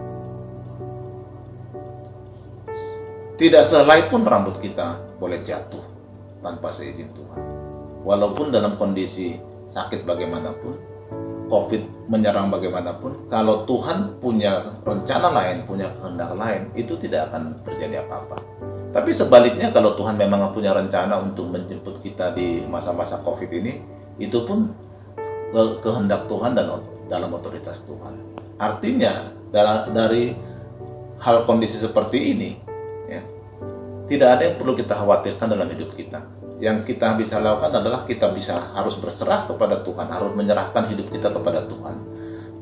Tidak sehelai pun rambut kita boleh jatuh tanpa seizin Tuhan. Walaupun dalam kondisi sakit bagaimanapun, COVID menyerang bagaimanapun, kalau Tuhan punya rencana lain, punya kehendak lain, itu tidak akan terjadi apa-apa. Tapi sebaliknya, kalau Tuhan memang punya rencana untuk menjemput kita di masa-masa COVID ini, itu pun kehendak Tuhan dan dalam otoritas Tuhan. Artinya, dari hal kondisi seperti ini, ya, tidak ada yang perlu kita khawatirkan dalam hidup kita. Yang kita bisa lakukan adalah kita harus berserah kepada Tuhan, harus menyerahkan hidup kita kepada Tuhan.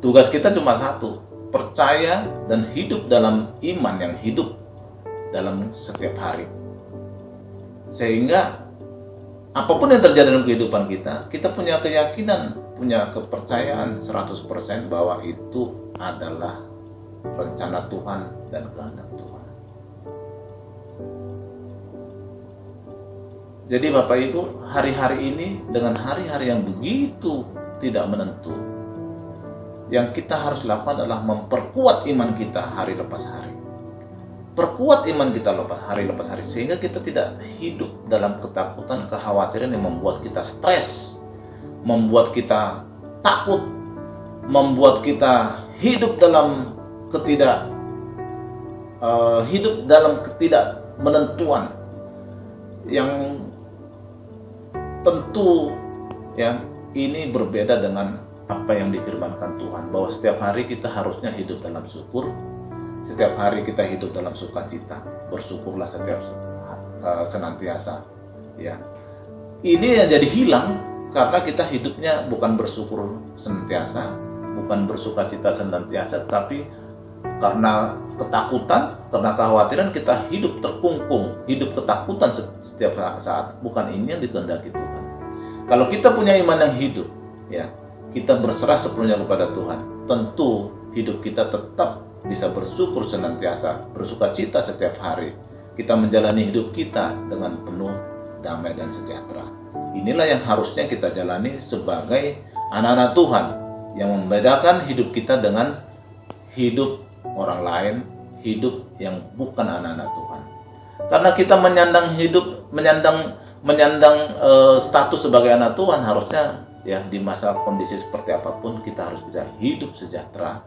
Tugas kita cuma satu, percaya dan hidup dalam iman yang hidup dalam setiap hari. Sehingga apapun yang terjadi dalam kehidupan kita, kita punya keyakinan, punya kepercayaan 100% bahwa itu adalah rencana Tuhan dan kehendak Tuhan. Jadi Bapak Ibu, hari-hari ini dengan hari-hari yang begitu tidak menentu, yang kita harus lakukan adalah memperkuat iman kita hari lepas hari. Perkuat iman kita hari lepas hari, sehingga kita tidak hidup dalam ketakutan, kekhawatiran yang membuat kita stres, membuat kita takut, membuat kita hidup dalam ketidakmenentuan yang tentu ya ini berbeda dengan apa yang difirmankan Tuhan, bahwa setiap hari kita harusnya hidup dalam syukur, setiap hari kita hidup dalam sukacita, bersyukurlah setiap senantiasa. Ya, ini yang jadi hilang karena kita hidupnya bukan bersyukur senantiasa, bukan bersukacita senantiasa, tapi karena ketakutan, karena kekhawatiran kita hidup terkungkung, hidup ketakutan setiap saat. Bukan ini yang dikehendaki Tuhan. Kalau kita punya iman yang hidup, ya, kita berserah sepenuhnya kepada Tuhan, tentu hidup kita tetap bisa bersyukur senantiasa, bersukacita setiap hari. Kita menjalani hidup kita dengan penuh damai dan sejahtera. Inilah yang harusnya kita jalani sebagai anak-anak Tuhan, yang membedakan hidup kita dengan hidup orang lain, hidup yang bukan anak-anak Tuhan. Karena kita menyandang status sebagai anak Tuhan, harusnya ya di masa kondisi seperti apapun kita harus bisa hidup sejahtera,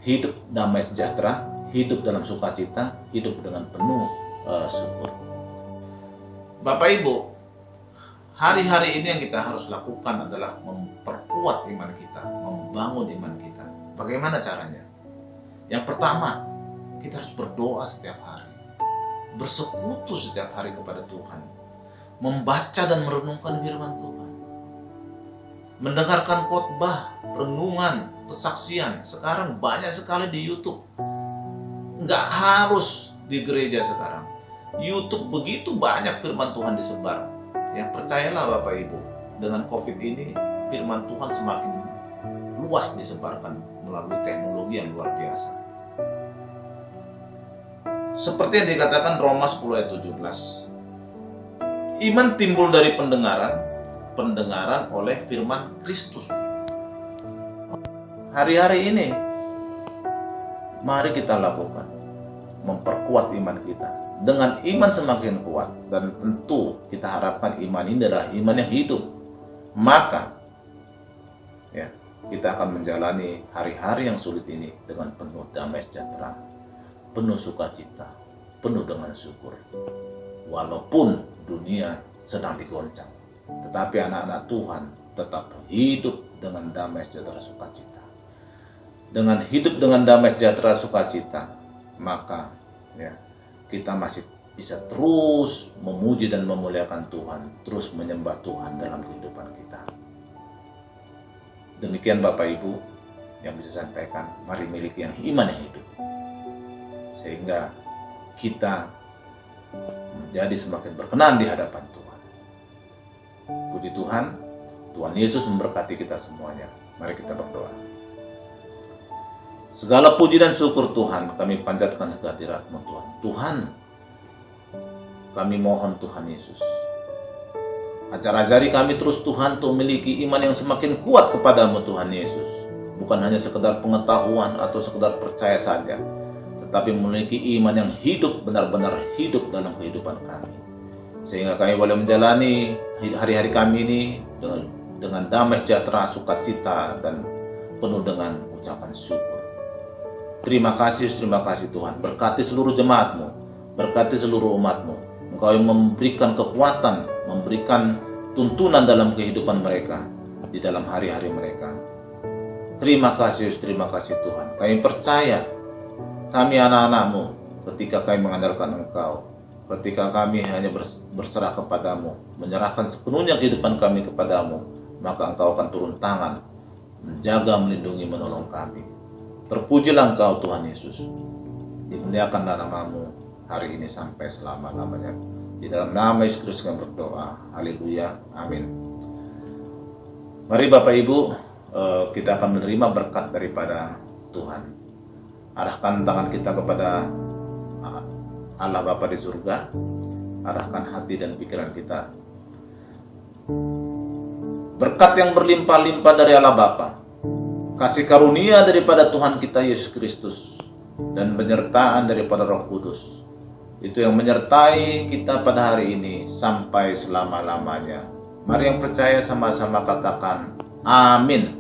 hidup damai sejahtera, hidup dalam sukacita, hidup dengan penuh syukur. Bapak Ibu, hari-hari ini yang kita harus lakukan adalah memperkuat iman kita, membangun iman kita. Bagaimana caranya? Yang pertama, kita harus berdoa setiap hari, bersekutu setiap hari kepada Tuhan, membaca dan merenungkan firman Tuhan, mendengarkan khotbah, renungan kesaksian. Sekarang banyak sekali di YouTube. Nggak harus di gereja sekarang. YouTube begitu banyak firman Tuhan disebar. Ya, percayalah Bapak Ibu, dengan COVID ini firman Tuhan semakin luas disebarkan melalui teknologi yang luar biasa. Seperti yang dikatakan Roma 10 ayat 17. Iman timbul dari pendengaran, pendengaran oleh firman Kristus. Hari-hari ini mari kita lakukan, memperkuat iman kita. Dengan iman semakin kuat, dan tentu kita harapkan iman ini adalah iman yang hidup, maka ya, kita akan menjalani hari-hari yang sulit ini dengan penuh damai sejahtera, penuh sukacita, penuh dengan syukur. Walaupun dunia sedang digoncang, tetapi anak-anak Tuhan tetap hidup dengan damai sejahtera sukacita. Dengan hidup dengan damai sejahtera sukacita, maka ya, kita masih bisa terus memuji dan memuliakan Tuhan, terus menyembah Tuhan dalam kehidupan kita. Demikian Bapak Ibu yang bisa saya sampaikan. Mari miliki yang iman yang hidup, sehingga kita menjadi semakin berkenan di hadapan Tuhan. Puji Tuhan, Tuhan Yesus memberkati kita semuanya. Mari kita berdoa. Segala puji dan syukur Tuhan kami panjatkan ke hadirat-Mu Tuhan. Tuhan, kami mohon Tuhan Yesus, ajar-ajari kami terus Tuhan untuk memiliki iman yang semakin kuat kepadamu Tuhan Yesus. Bukan hanya sekedar pengetahuan atau sekedar percaya saja, tetapi memiliki iman yang hidup, benar-benar hidup dalam kehidupan kami. Sehingga kami boleh menjalani hari-hari kami ini dengan damai sejahtera, sukacita, dan penuh dengan ucapan syukur. Terima kasih Tuhan. Berkati seluruh jemaat-Mu, berkati seluruh umat-Mu. Engkau yang memberikan kekuatan, memberikan tuntunan dalam kehidupan mereka, di dalam hari-hari mereka. Terima kasih Tuhan. Kami percaya, kami anak-anak-Mu, ketika kami mengandalkan Engkau, ketika kami hanya berserah kepadamu, menyerahkan sepenuhnya kehidupan kami kepadamu, maka Engkau akan turun tangan, menjaga, melindungi, menolong kami. Terpujilah Engkau Tuhan Yesus. Dimuliakanlah nama-Mu hari ini sampai selama-lamanya. Di dalam nama Yesus Kristus kami berdoa. Haleluya. Amin. Mari Bapak Ibu, kita akan menerima berkat daripada Tuhan. Arahkan tangan kita kepada Allah Bapa di surga. Arahkan hati dan pikiran kita. Berkat yang berlimpah-limpah dari Allah Bapa, kasih karunia daripada Tuhan kita Yesus Kristus, dan penyertaan daripada Roh Kudus, itu yang menyertai kita pada hari ini sampai selama-lamanya. Mari yang percaya sama-sama katakan amin.